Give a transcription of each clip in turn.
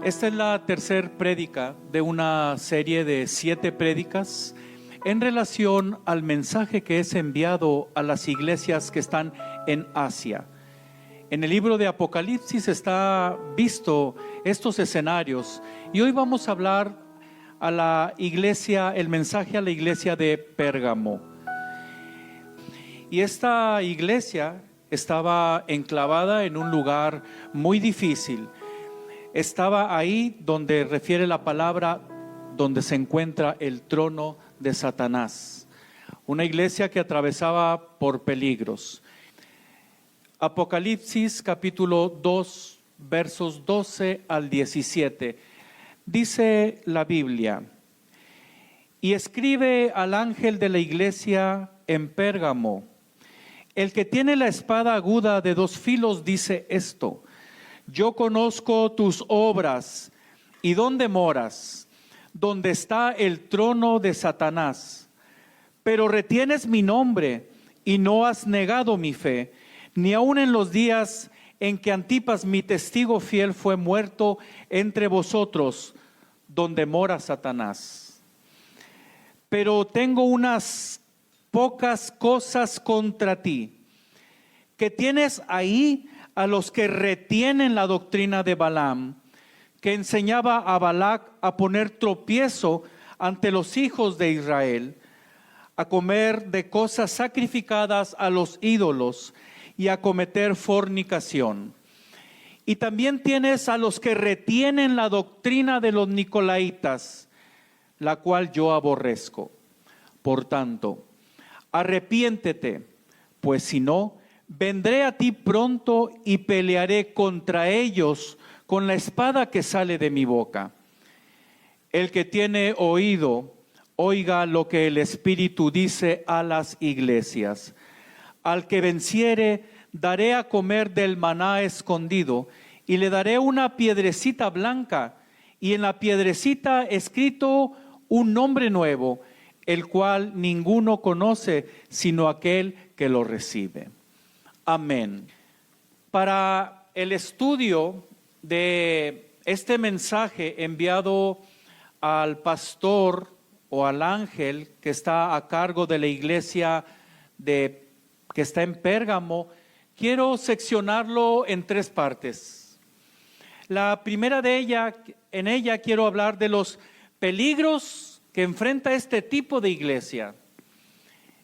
Esta es la tercera prédica de una serie de 7 prédicas en relación al mensaje que es enviado a las iglesias que están en Asia. En el libro de Apocalipsis está visto estos escenarios y hoy vamos a hablar a la iglesia, el mensaje a la iglesia de Pérgamo. Y esta iglesia estaba enclavada en un lugar muy difícil. Estaba ahí donde refiere la palabra, donde se encuentra el trono de Satanás. Una iglesia que atravesaba por peligros. Apocalipsis capítulo 2, versos 12 al 17. Dice la Biblia: y escribe al ángel de la iglesia en Pérgamo: el que tiene la espada aguda de 2 filos dice esto: yo conozco tus obras y dónde moras, donde está el trono de Satanás. Pero retienes mi nombre y no has negado mi fe, ni aun en los días en que Antipas, mi testigo fiel, fue muerto entre vosotros, donde mora Satanás. Pero tengo unas pocas cosas contra ti, que tienes ahí a los que retienen la doctrina de Balaam, que enseñaba a Balac a poner tropiezo ante los hijos de Israel, a comer de cosas sacrificadas a los ídolos y a cometer fornicación. Y también tienes a los que retienen la doctrina de los nicolaitas, la cual yo aborrezco. Por tanto, arrepiéntete, pues si no, vendré a ti pronto y pelearé contra ellos con la espada que sale de mi boca. El que tiene oído, oiga lo que el Espíritu dice a las iglesias. Al que venciere, daré a comer del maná escondido, y le daré una piedrecita blanca, y en la piedrecita escrito un nombre nuevo, el cual ninguno conoce sino aquel que lo recibe. Amén. Para el estudio de este mensaje enviado al pastor o al ángel que está a cargo de la iglesia que está en Pérgamo, quiero seccionarlo en 3 partes. La primera de ella, en ella quiero hablar de los peligros que enfrenta este tipo de iglesia.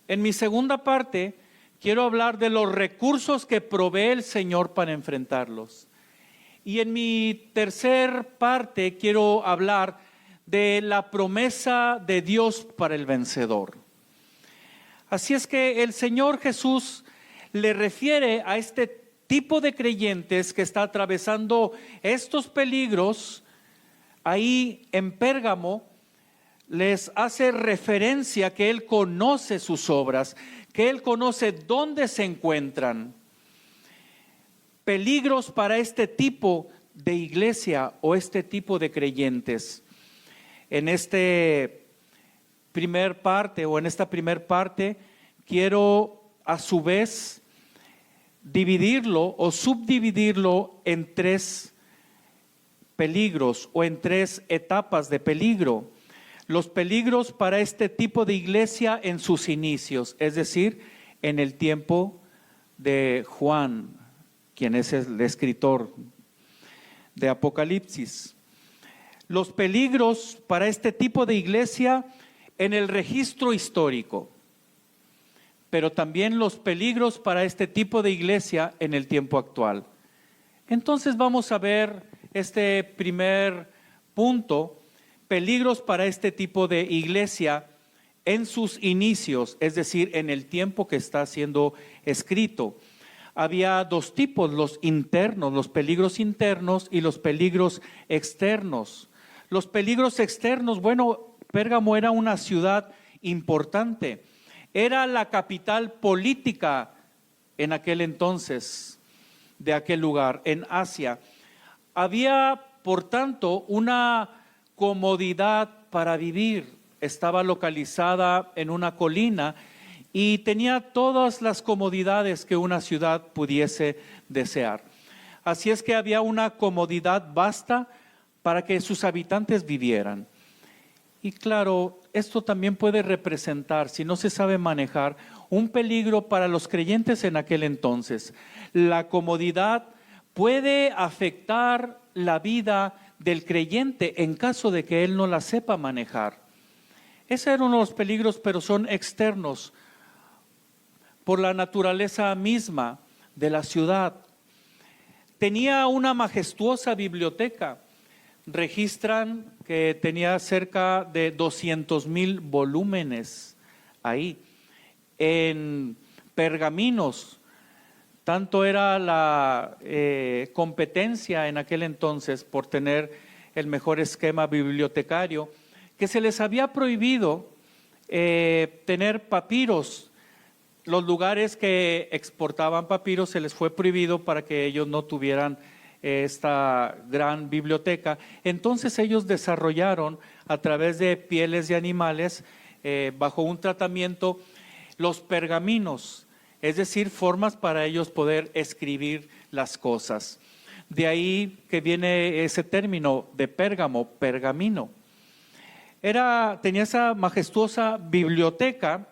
En mi segunda parte, quiero hablar de los recursos que provee el Señor para enfrentarlos. Y en mi tercer parte quiero hablar de la promesa de Dios para el vencedor. Así es que el Señor Jesús le refiere a este tipo de creyentes que está atravesando estos peligros ahí en Pérgamo. Les hace referencia que Él conoce sus obras, que Él conoce dónde se encuentran. Peligros para este tipo de iglesia o este tipo de creyentes. En esta primer parte quiero a su vez dividirlo o subdividirlo en 3 peligros o en 3 etapas de peligro. Los peligros para este tipo de iglesia en sus inicios, es decir, en el tiempo de Juan, quien es el escritor de Apocalipsis. Los peligros para este tipo de iglesia en el registro histórico, pero también los peligros para este tipo de iglesia en el tiempo actual. Entonces vamos a ver este primer punto: peligros para este tipo de iglesia en sus inicios, es decir, en el tiempo que está siendo escrito. Había 2 tipos, los internos, los peligros internos y los peligros externos. Los peligros externos, bueno, Pérgamo era una ciudad importante, era la capital política en aquel entonces de aquel lugar, en Asia. Había, por tanto, una comodidad para vivir. Estaba localizada en una colina y tenía todas las comodidades que una ciudad pudiese desear. Así es que había una comodidad vasta para que sus habitantes vivieran. Y claro, esto también puede representar, si no se sabe manejar, un peligro para los creyentes en aquel entonces. La comodidad puede afectar la vida del creyente en caso de que él no la sepa manejar. Ese era uno de los peligros, pero son externos por la naturaleza misma de la ciudad. Tenía una majestuosa biblioteca. Registran que tenía cerca de 200,000 volúmenes ahí, en pergaminos. Tanto era la competencia en aquel entonces por tener el mejor esquema bibliotecario, que se les había prohibido tener papiros. Los lugares que exportaban papiros se les fue prohibido para que ellos no tuvieran esta gran biblioteca. Entonces ellos desarrollaron a través de pieles de animales, bajo un tratamiento, los pergaminos, es decir, formas para ellos poder escribir las cosas. De ahí que viene ese término de Pérgamo, pergamino. Tenía esa majestuosa biblioteca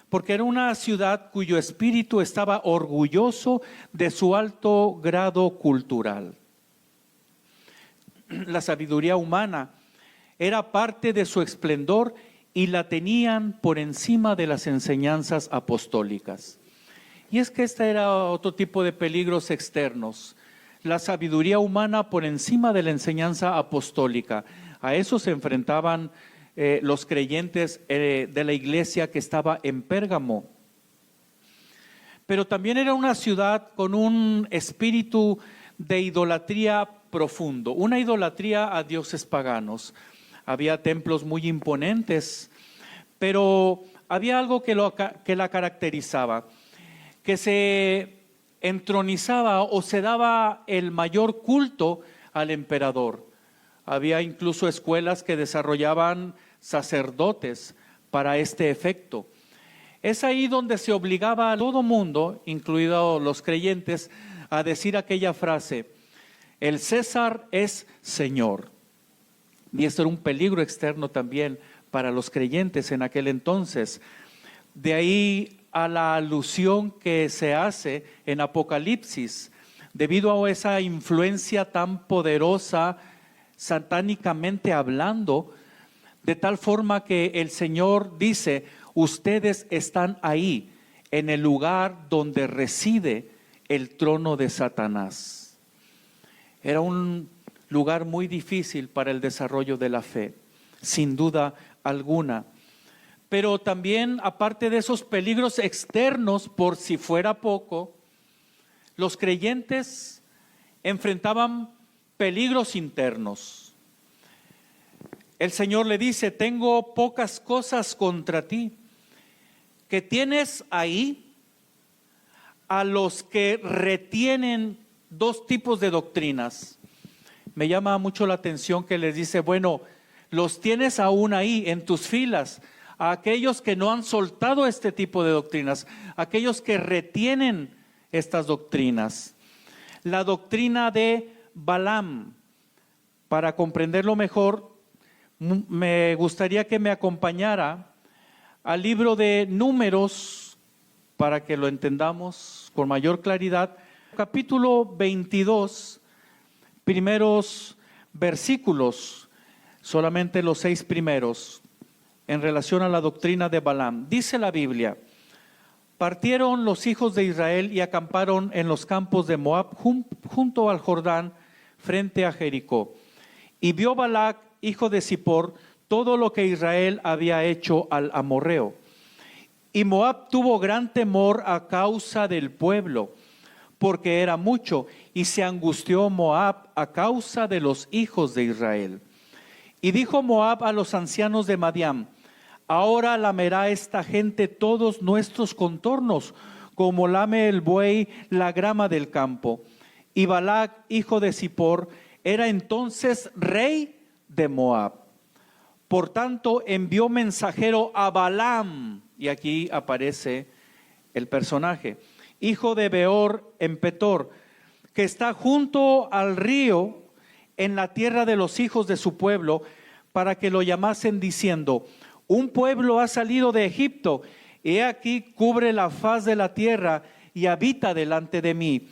porque era una ciudad cuyo espíritu estaba orgulloso de su alto grado cultural. La sabiduría humana era parte de su esplendor y la tenían por encima de las enseñanzas apostólicas. Y es que este era otro tipo de peligros externos. La sabiduría humana por encima de la enseñanza apostólica. A eso se enfrentaban los creyentes de la iglesia que estaba en Pérgamo. Pero también era una ciudad con un espíritu de idolatría profundo, una idolatría a dioses paganos. Había templos muy imponentes, pero había algo que la caracterizaba, que se entronizaba o se daba el mayor culto al emperador. Había incluso escuelas que desarrollaban sacerdotes para este efecto. Es ahí donde se obligaba a todo mundo, incluidos los creyentes, a decir aquella frase: el César es Señor. Y esto era un peligro externo también para los creyentes en aquel entonces. De ahí a la alusión que se hace en Apocalipsis, debido a esa influencia tan poderosa, satánicamente hablando, de tal forma que el Señor dice: ustedes están ahí, en el lugar donde reside el trono de Satanás. Era un lugar muy difícil para el desarrollo de la fe, sin duda alguna. Pero también, aparte de esos peligros externos, por si fuera poco, los creyentes enfrentaban peligros internos. El Señor le dice: tengo pocas cosas contra ti, que tienes ahí a los que retienen dos tipos de doctrinas. Me llama mucho la atención que les dice: bueno, los tienes aún ahí en tus filas, a aquellos que no han soltado este tipo de doctrinas, aquellos que retienen estas doctrinas. La doctrina de Balaam, para comprenderlo mejor, me gustaría que me acompañara al libro de Números, para que lo entendamos con mayor claridad, capítulo 22, primeros versículos, solamente los 6 primeros, en relación a la doctrina de Balaam. Dice la Biblia: partieron los hijos de Israel y acamparon en los campos de Moab junto al Jordán, frente a Jericó. Y vio Balac, hijo de Zippor, todo lo que Israel había hecho al amorreo. Y Moab tuvo gran temor a causa del pueblo, porque era mucho, y se angustió Moab a causa de los hijos de Israel. Y dijo Moab a los ancianos de Madián: ahora lamerá esta gente todos nuestros contornos, como lame el buey la grama del campo. Y Balac, hijo de Zippor, era entonces rey de Moab. Por tanto, envió mensajero a Balaam, y aquí aparece el personaje, hijo de Beor en Petor, que está junto al río, en la tierra de los hijos de su pueblo, para que lo llamasen diciendo: un pueblo ha salido de Egipto, y he aquí cubre la faz de la tierra y habita delante de mí.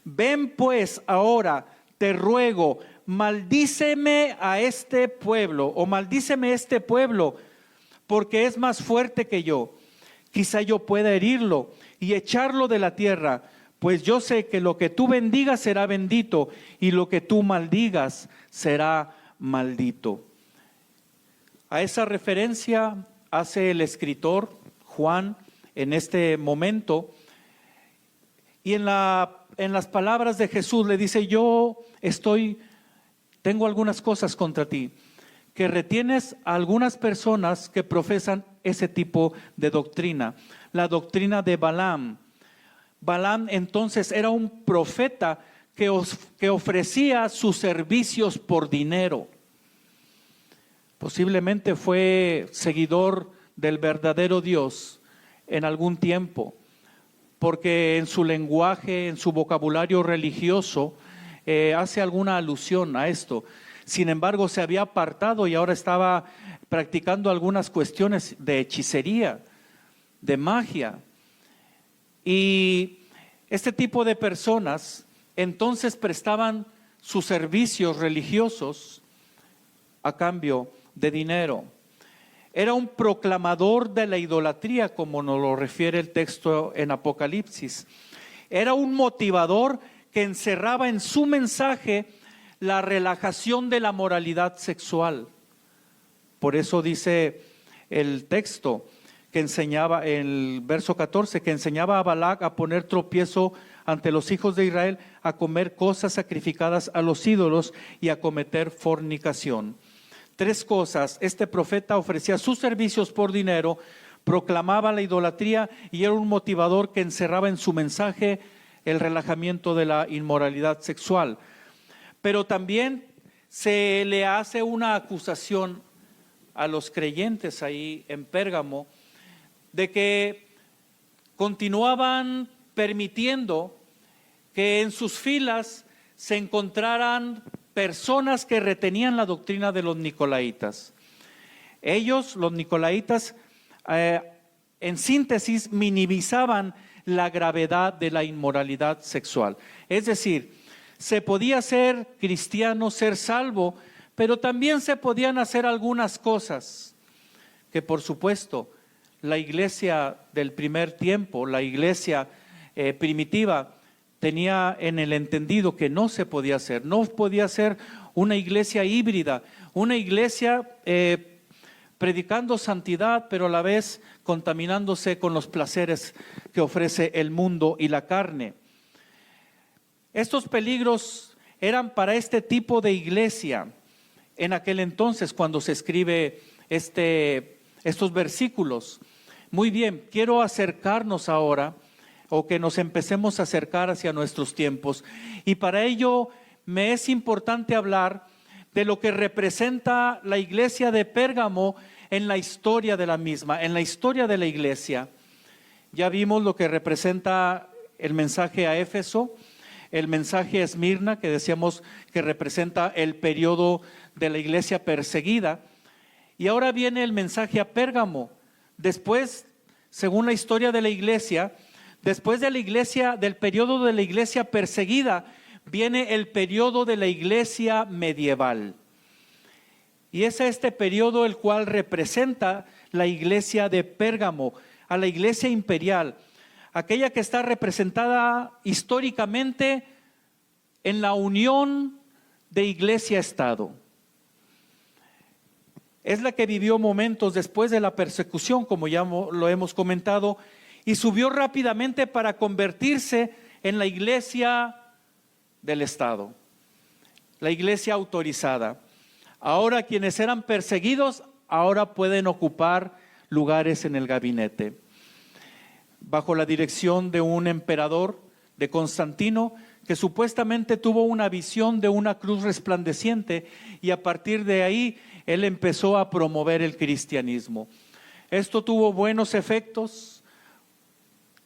Ven pues ahora, te ruego, maldíceme a este pueblo, o maldíceme este pueblo, porque es más fuerte que yo. Quizá yo pueda herirlo y echarlo de la tierra, pues yo sé que lo que tú bendigas será bendito, y lo que tú maldigas será maldito. A esa referencia hace el escritor Juan en este momento, y en las palabras de Jesús le dice: tengo algunas cosas contra ti, que retienes a algunas personas que profesan ese tipo de doctrina, la doctrina de Balaam. Balaam entonces era un profeta que ofrecía sus servicios por dinero. Posiblemente fue seguidor del verdadero Dios en algún tiempo, porque en su lenguaje, en su vocabulario religioso, hace alguna alusión a esto. Sin embargo, se había apartado y ahora estaba practicando algunas cuestiones de hechicería, de magia. Y este tipo de personas entonces prestaban sus servicios religiosos a cambio de dinero. Era un proclamador de la idolatría, como nos lo refiere el texto en Apocalipsis. Era un motivador que encerraba en su mensaje la relajación de la moralidad sexual. Por eso dice el texto que enseñaba, el verso 14, que enseñaba a Balac a poner tropiezo ante los hijos de Israel, a comer cosas sacrificadas a los ídolos y a cometer fornicación. Tres cosas: este profeta ofrecía sus servicios por dinero, proclamaba la idolatría y era un motivador que encerraba en su mensaje el relajamiento de la inmoralidad sexual. Pero también se le hace una acusación a los creyentes ahí en Pérgamo de que continuaban permitiendo que en sus filas se encontraran personas que retenían la doctrina de los nicolaitas. Ellos, los nicolaitas, en síntesis, minimizaban la gravedad de la inmoralidad sexual. Es decir, se podía ser cristiano, ser salvo, pero también se podían hacer algunas cosas que, por supuesto, la iglesia del primer tiempo, la iglesia primitiva, tenía en el entendido que no se podía hacer. No podía ser una iglesia híbrida, una iglesia predicando santidad, pero a la vez contaminándose con los placeres que ofrece el mundo y la carne. Estos peligros eran para este tipo de iglesia en aquel entonces, cuando se escribe estos versículos. Muy bien, quiero acercarnos ahora, o que nos empecemos a acercar hacia nuestros tiempos, y para ello me es importante hablar de lo que representa la iglesia de Pérgamo en la historia de la misma, en la historia de la iglesia. Ya vimos lo que representa el mensaje a Éfeso, el mensaje a Esmirna, que decíamos que representa el periodo de la iglesia perseguida, y ahora viene el mensaje a Pérgamo. Después, según la historia de la iglesia, después de la iglesia, del periodo de la iglesia perseguida, viene el periodo de la iglesia medieval. Y es este periodo el cual representa la iglesia de Pérgamo, a la iglesia imperial, aquella que está representada históricamente en la unión de iglesia-estado. Es la que vivió momentos después de la persecución, como ya lo hemos comentado, y subió rápidamente para convertirse en la iglesia del Estado, la iglesia autorizada. Ahora quienes eran perseguidos, ahora pueden ocupar lugares en el gabinete. Bajo la dirección de un emperador, de Constantino, que supuestamente tuvo una visión de una cruz resplandeciente, y a partir de ahí él empezó a promover el cristianismo. Esto tuvo buenos efectos,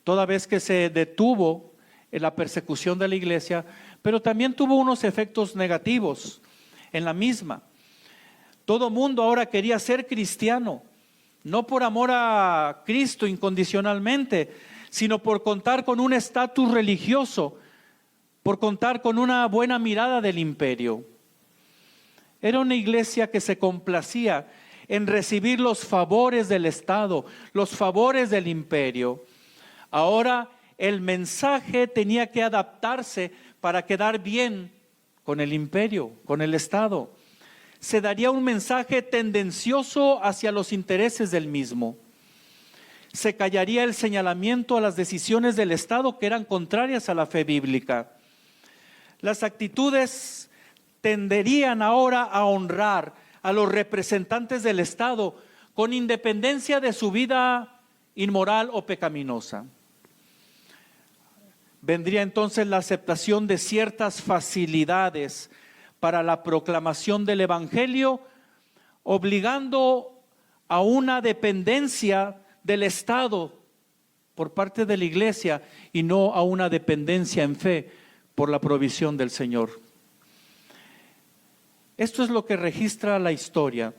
toda vez que se detuvo en la persecución de la iglesia, pero también tuvo unos efectos negativos. en la misma. Todo mundo ahora quería ser cristiano, no por amor a Cristo incondicionalmente, sino por contar con un estatus religioso, por contar con una buena mirada del imperio. Era una iglesia que se complacía en recibir los favores del Estado, los favores del imperio. Ahora el mensaje tenía que adaptarse para quedar bien con el imperio, con el Estado. Se daría un mensaje tendencioso hacia los intereses del mismo. Se callaría el señalamiento a las decisiones del Estado que eran contrarias a la fe bíblica. Las actitudes tenderían ahora a honrar a los representantes del Estado con independencia de su vida inmoral o pecaminosa. Vendría entonces la aceptación de ciertas facilidades para la proclamación del Evangelio, obligando a una dependencia del Estado por parte de la iglesia y no a una dependencia en fe por la provisión del Señor. Esto es lo que registra la historia,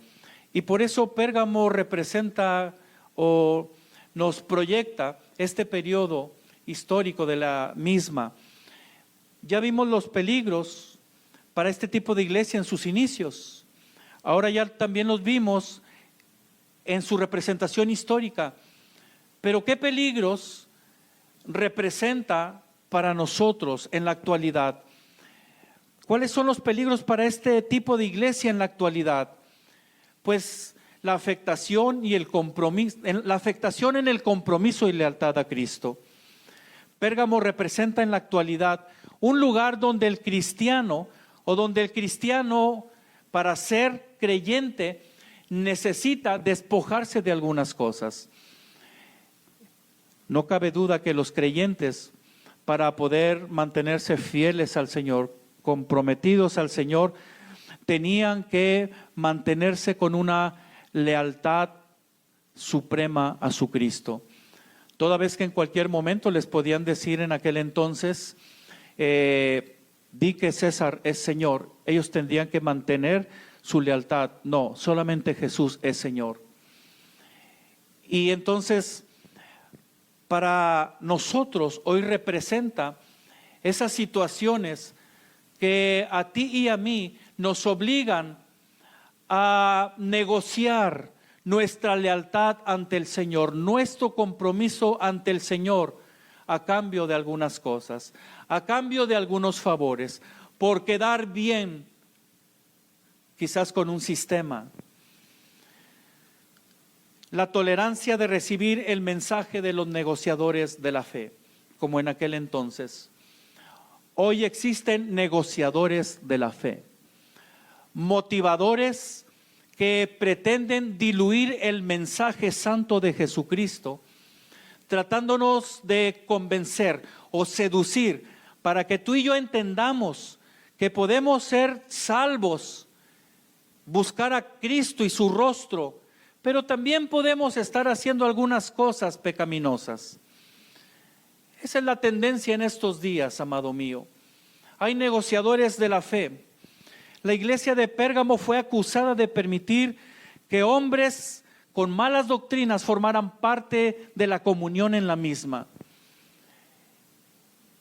y por eso Pérgamo representa o nos proyecta este periodo histórico de la misma. Ya vimos los peligros para este tipo de iglesia en sus inicios. Ahora ya también los vimos en su representación histórica. Pero ¿qué peligros representa para nosotros en la actualidad? ¿Cuáles son los peligros para este tipo de iglesia en la actualidad? Pues la afectación y el compromiso, la afectación en el compromiso y lealtad a Cristo. Pérgamo representa en la actualidad un lugar donde el cristiano para ser creyente necesita despojarse de algunas cosas. No cabe duda que los creyentes, para poder mantenerse fieles al Señor, comprometidos al Señor, tenían que mantenerse con una lealtad suprema a su Cristo. Toda vez que en cualquier momento les podían decir en aquel entonces, di que César es Señor, ellos tendrían que mantener su lealtad. No, solamente Jesús es Señor. Y entonces, para nosotros hoy representa esas situaciones que a ti y a mí nos obligan a negociar nuestra lealtad ante el Señor, nuestro compromiso ante el Señor, a cambio de algunas cosas, a cambio de algunos favores, por quedar bien, quizás con un sistema. La tolerancia de recibir el mensaje de los negociadores de la fe, como en aquel entonces. Hoy existen negociadores de la fe, motivadores que pretenden diluir el mensaje santo de Jesucristo, tratándonos de convencer o seducir para que tú y yo entendamos que podemos ser salvos, buscar a Cristo y su rostro, pero también podemos estar haciendo algunas cosas pecaminosas. Esa es la tendencia en estos días, amado mío. Hay negociadores de la fe. La iglesia de Pérgamo fue acusada de permitir que hombres con malas doctrinas formaran parte de la comunión en la misma.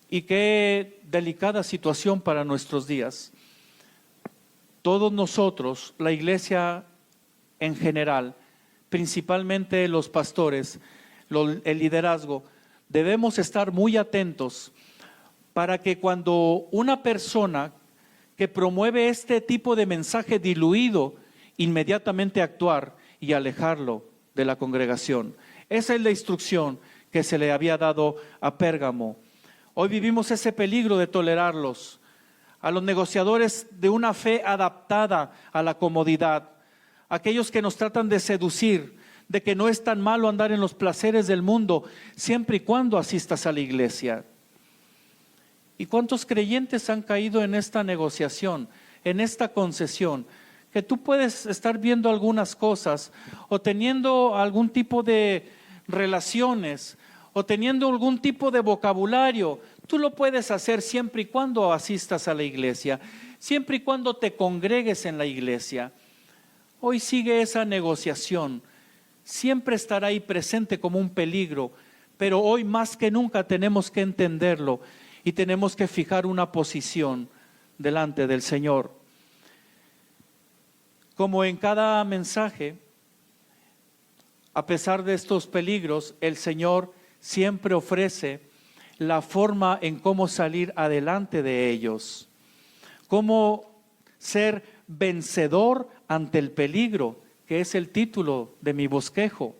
Y qué delicada situación para nuestros días. Todos nosotros, la iglesia en general, principalmente los pastores, el liderazgo, debemos estar muy atentos para que cuando una persona que promueve este tipo de mensaje diluido, inmediatamente actuar y alejarlo de la congregación. Esa es la instrucción que se le había dado a Pérgamo. Hoy vivimos ese peligro de tolerarlos, a los negociadores de una fe adaptada a la comodidad, aquellos que nos tratan de seducir, de que no es tan malo andar en los placeres del mundo, siempre y cuando asistas a la iglesia. ¿Y cuántos creyentes han caído en esta negociación, en esta concesión? Que tú puedes estar viendo algunas cosas o teniendo algún tipo de relaciones o teniendo algún tipo de vocabulario Tú lo puedes hacer siempre y cuando asistas a la iglesia, siempre y cuando te congregues en la iglesia. Hoy sigue esa negociación. Siempre estará ahí presente como un peligro, pero hoy más que nunca tenemos que entenderlo y tenemos que fijar una posición delante del Señor. Como en cada mensaje, a pesar de estos peligros, el Señor siempre ofrece la forma en cómo salir adelante de ellos, cómo ser vencedor ante el peligro, que es el título de mi bosquejo.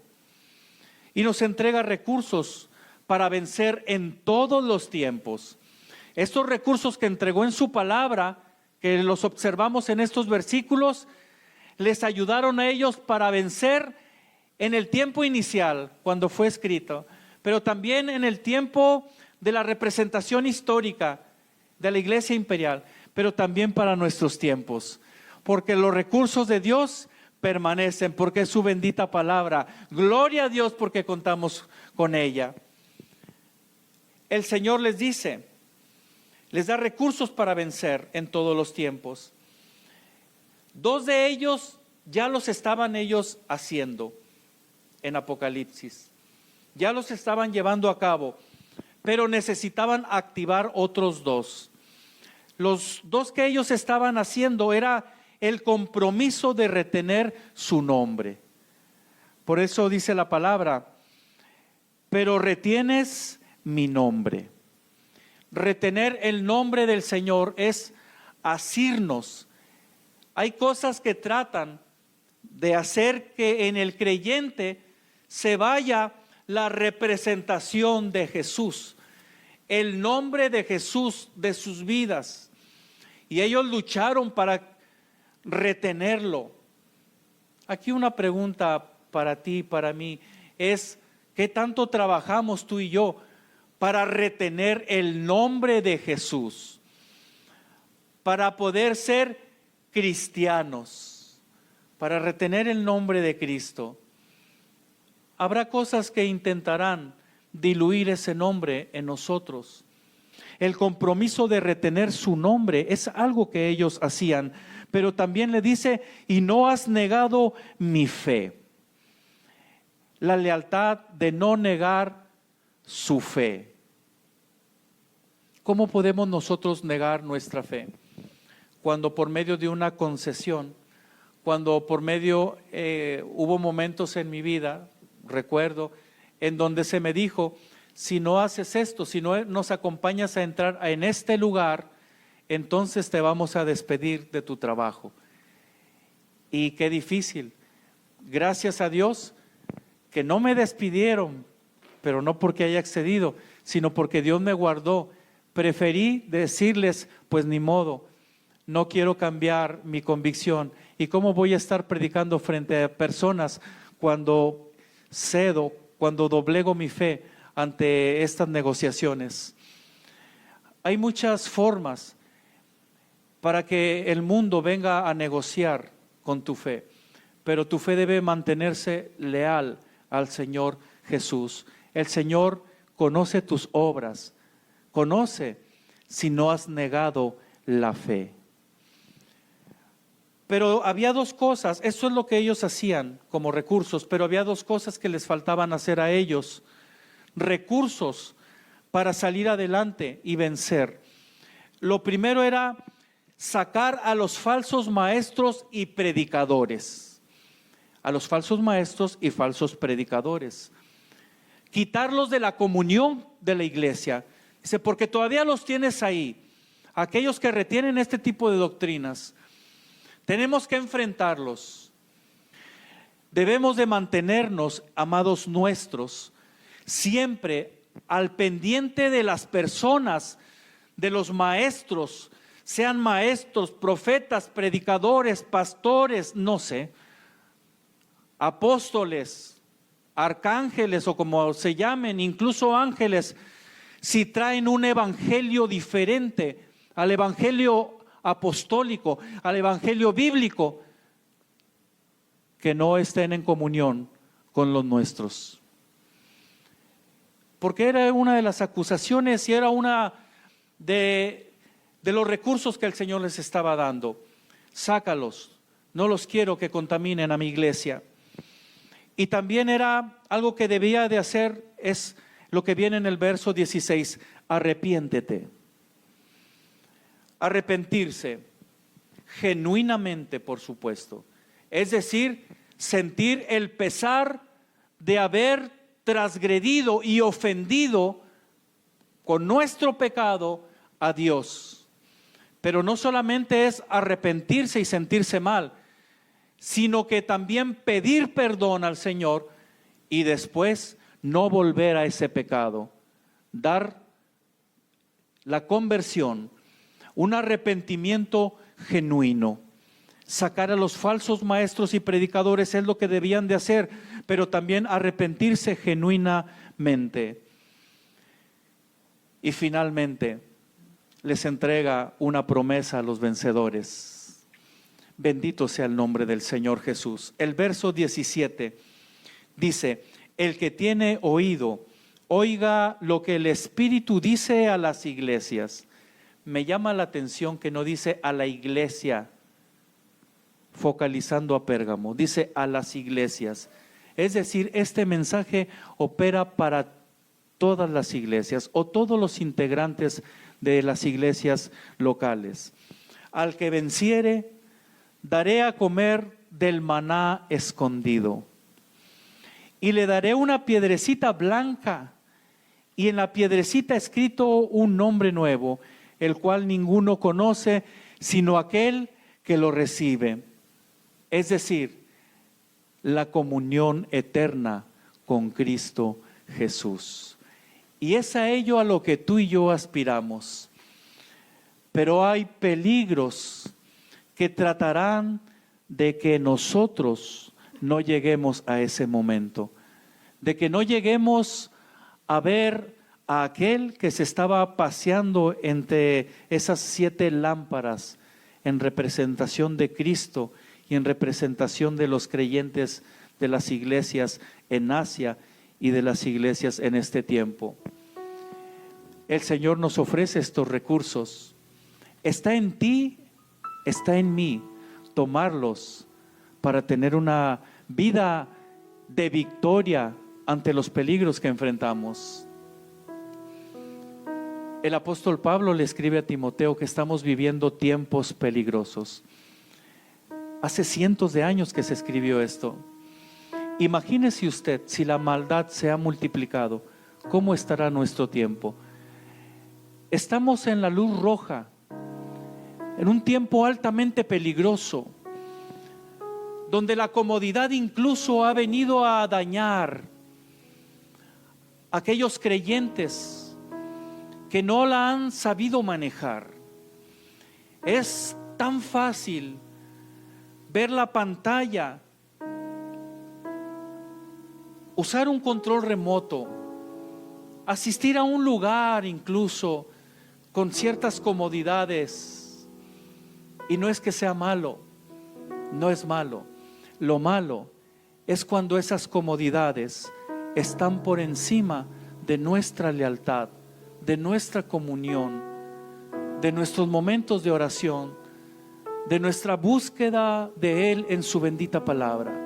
Y nos entrega recursos para vencer en todos los tiempos. Estos recursos que entregó en su palabra, que los observamos en estos versículos, les ayudaron a ellos para vencer en el tiempo inicial, cuando fue escrito, pero también en el tiempo de la representación histórica de la iglesia imperial, pero también para nuestros tiempos, porque los recursos de Dios permanecen, porque es su bendita palabra. Gloria a Dios porque contamos con ella. El Señor les dice, les da recursos para vencer en todos los tiempos. 2 de ellos ya los estaban ellos haciendo en Apocalipsis, ya los estaban llevando a cabo, pero necesitaban activar otros 2. Los 2 que ellos estaban haciendo era el compromiso de retener su nombre. Por eso dice la palabra, pero retienes mi nombre. Retener el nombre del Señor es asirnos. Hay cosas que tratan de hacer que en el creyente se vaya la representación de Jesús, el nombre de Jesús de sus vidas. Y ellos lucharon para retenerlo. Aquí una pregunta para ti y para mí es: ¿qué tanto trabajamos tú y yo para retener el nombre de Jesús? Para poder ser cristianos, para retener el nombre de Cristo. Habrá cosas que intentarán diluir ese nombre en nosotros. El compromiso de retener su nombre es algo que ellos hacían, pero también le dice, y no has negado mi fe. La lealtad de no negar su fe. ¿Cómo podemos nosotros negar nuestra fe? Cuando por medio de una concesión, cuando por medio, hubo momentos en mi vida, recuerdo, en donde se me dijo, si no haces esto, si no nos acompañas a entrar en este lugar, entonces te vamos a despedir de tu trabajo. Y qué difícil. Gracias a Dios que no me despidieron, pero no porque haya accedido, sino porque Dios me guardó. Preferí decirles, pues ni modo, no quiero cambiar mi convicción. ¿Y cómo voy a estar predicando frente a personas cuando cedo, cuando doblego mi fe ante estas negociaciones? Hay muchas formas para que el mundo venga a negociar con tu fe, pero tu fe debe mantenerse leal al Señor Jesús. El Señor conoce tus obras, conoce si no has negado la fe. Pero había 2 cosas, eso es lo que ellos hacían como recursos, pero había 2 cosas que les faltaban hacer a ellos. Recursos para salir adelante y vencer. Lo primero era sacar a los falsos maestros y predicadores. A los falsos maestros y falsos predicadores. Quitarlos de la comunión de la iglesia. Dice, porque todavía los tienes ahí. Aquellos que retienen este tipo de doctrinas. Tenemos que enfrentarlos. Debemos de mantenernos, amados nuestros, siempre al pendiente de las personas, de los maestros, sean maestros, profetas, predicadores, pastores, no sé, apóstoles, arcángeles o como se llamen, incluso ángeles, si traen un evangelio diferente al evangelio apostólico, al evangelio bíblico, que no estén en comunión con los nuestros. porque era una de las acusaciones y era una de los recursos que el Señor les estaba dando. Sácalos, no los quiero que contaminen a mi iglesia. Y también era algo que debía de hacer, es lo que viene en el verso 16, arrepiéntete. Arrepentirse, genuinamente, por supuesto. Es decir, sentir el pesar de haber transgredido y ofendido con nuestro pecado a Dios. Pero no solamente es arrepentirse y sentirse mal, sino que también pedir perdón al Señor y después no volver a ese pecado. Dar la conversión, un arrepentimiento genuino. Sacar a los falsos maestros y predicadores es lo que debían de hacer, pero también arrepentirse genuinamente. Y finalmente les entrega una promesa a los vencedores. Bendito sea el nombre del Señor Jesús. El verso 17 dice: el que tiene oído, oiga lo que el Espíritu dice a las iglesias. Me llama la atención que no dice a la iglesia, focalizando a Pérgamo, dice a las iglesias. Es decir, este mensaje opera para todas las iglesias o todos los integrantes de las iglesias locales. Al que venciere, daré a comer del maná escondido. Y le daré una piedrecita blanca, y en la piedrecita escrito un nombre nuevo, el cual ninguno conoce, sino aquel que lo recibe. Es decir, la comunión eterna con Cristo Jesús. Y es a ello a lo que tú y yo aspiramos. Pero hay peligros que tratarán de que nosotros no lleguemos a ese momento, de que no lleguemos a ver a aquel que se estaba paseando entre esas 7 lámparas en representación de Cristo y en representación de los creyentes de las iglesias en Asia y de las iglesias en este tiempo. El Señor nos ofrece estos recursos. Está en ti, está en mí, tomarlos para tener una vida de victoria ante los peligros que enfrentamos. El apóstol Pablo le escribe a Timoteo que estamos viviendo tiempos peligrosos. Hace cientos de años que se escribió esto. Imagínese usted, si la maldad se ha multiplicado, ¿cómo estará nuestro tiempo? Estamos en la luz roja, en un tiempo altamente peligroso, donde la comodidad incluso ha venido a dañar a aquellos creyentes que no la han sabido manejar. Es tan fácil ver la pantalla, usar un control remoto, asistir a un lugar incluso con ciertas comodidades. Y no es que sea malo, no es malo. Lo malo es cuando esas comodidades están por encima de nuestra lealtad, de nuestra comunión, de nuestros momentos de oración, de nuestra búsqueda de Él en su bendita palabra.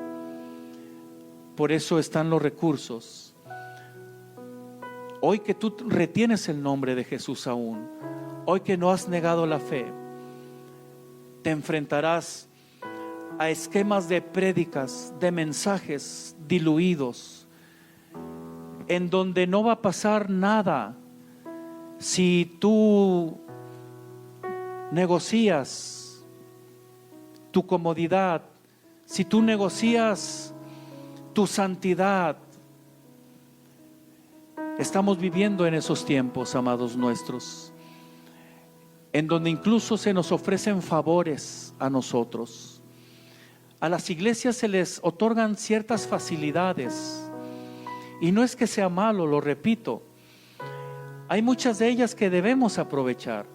Por eso están los recursos. Hoy que tú retienes el nombre de Jesús aún, hoy que no has negado la fe, te enfrentarás a esquemas de prédicas, de mensajes diluidos, en donde no va a pasar nada si tú negocias tu comodidad, si tú negocias tu santidad. Estamos viviendo en esos tiempos, amados nuestros, en donde incluso se nos ofrecen favores a nosotros. A las iglesias se les otorgan ciertas facilidades, y no es que sea malo, lo repito, hay muchas de ellas que debemos aprovechar,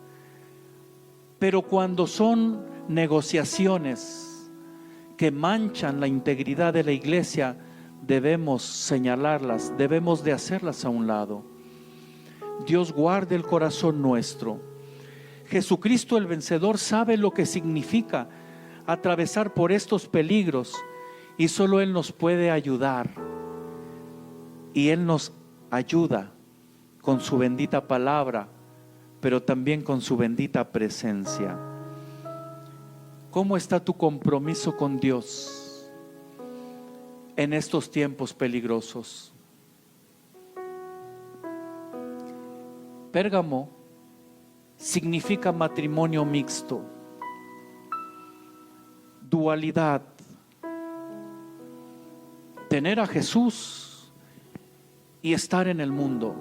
pero cuando son negociaciones que manchan la integridad de la iglesia, debemos señalarlas, debemos de hacerlas a un lado. Dios guarde el corazón nuestro. Jesucristo el vencedor sabe lo que significa atravesar por estos peligros y solo Él nos puede ayudar. Y Él nos ayuda con su bendita palabra, pero también con su bendita presencia. ¿Cómo está tu compromiso con Dios en estos tiempos peligrosos? Pérgamo significa matrimonio mixto, dualidad, tener a Jesús y estar en el mundo.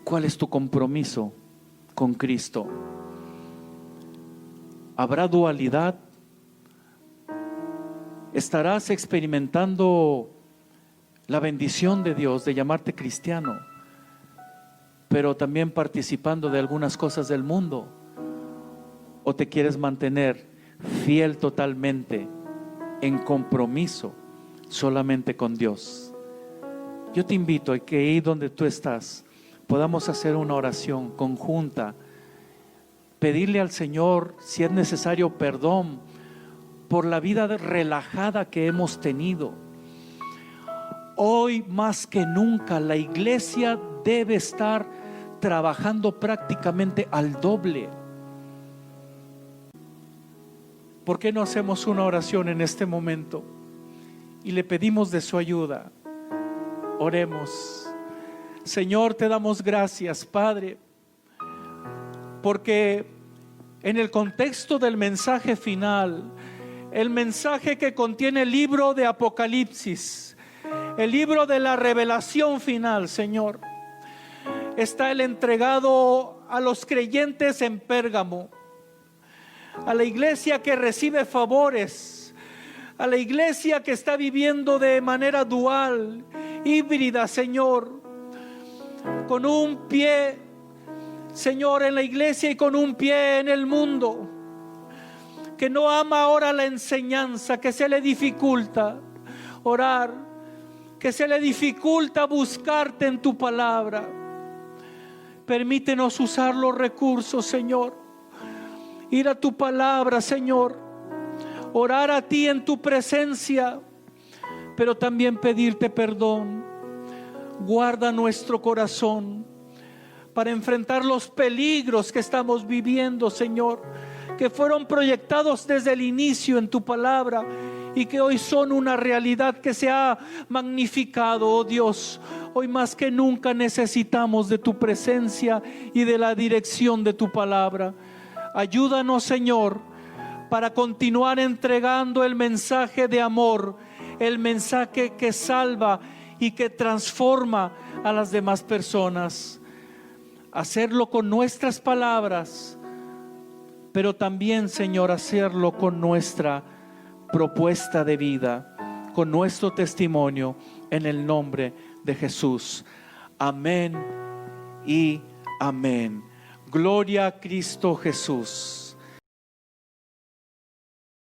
¿Cuál es tu compromiso con Cristo? ¿Habrá dualidad? ¿Estarás experimentando la bendición de Dios de llamarte cristiano, pero también participando de algunas cosas del mundo? ¿O te quieres mantener fiel totalmente en compromiso solamente con Dios? Yo te invito a que ahí donde tú estás podamos hacer una oración conjunta, pedirle al Señor, si es necesario, perdón por la vida relajada que hemos tenido. Hoy más que nunca la iglesia debe estar trabajando prácticamente al doble. ¿Por qué no hacemos una oración en este momento y le pedimos de su ayuda? Oremos. Señor, te damos gracias, Padre, porque en el contexto del mensaje final, el mensaje que contiene el libro de Apocalipsis, el libro de la revelación final, Señor, está el entregado a los creyentes en Pérgamo, a la iglesia que recibe favores, a la iglesia que está viviendo de manera dual, híbrida, Señor, con un pie, Señor, en la iglesia y con un pie en el mundo, que no ama ahora la enseñanza, que se le dificulta orar, que se le dificulta buscarte en tu palabra. Permítenos usar los recursos, Señor, ir a tu palabra, Señor, orar a ti en tu presencia, pero también pedirte perdón. Guarda nuestro corazón para enfrentar los peligros que estamos viviendo, Señor, que fueron proyectados desde el inicio en tu palabra y que hoy son una realidad que se ha magnificado, oh Dios. Hoy más que nunca necesitamos de tu presencia y de la dirección de tu palabra. Ayúdanos, Señor, para continuar entregando el mensaje de amor, el mensaje que salva y que transforma a las demás personas. Hacerlo con nuestras palabras, pero también, Señor, hacerlo con nuestra propuesta de vida, con nuestro testimonio, en el nombre de Jesús. Amén y amén. Gloria a Cristo Jesús.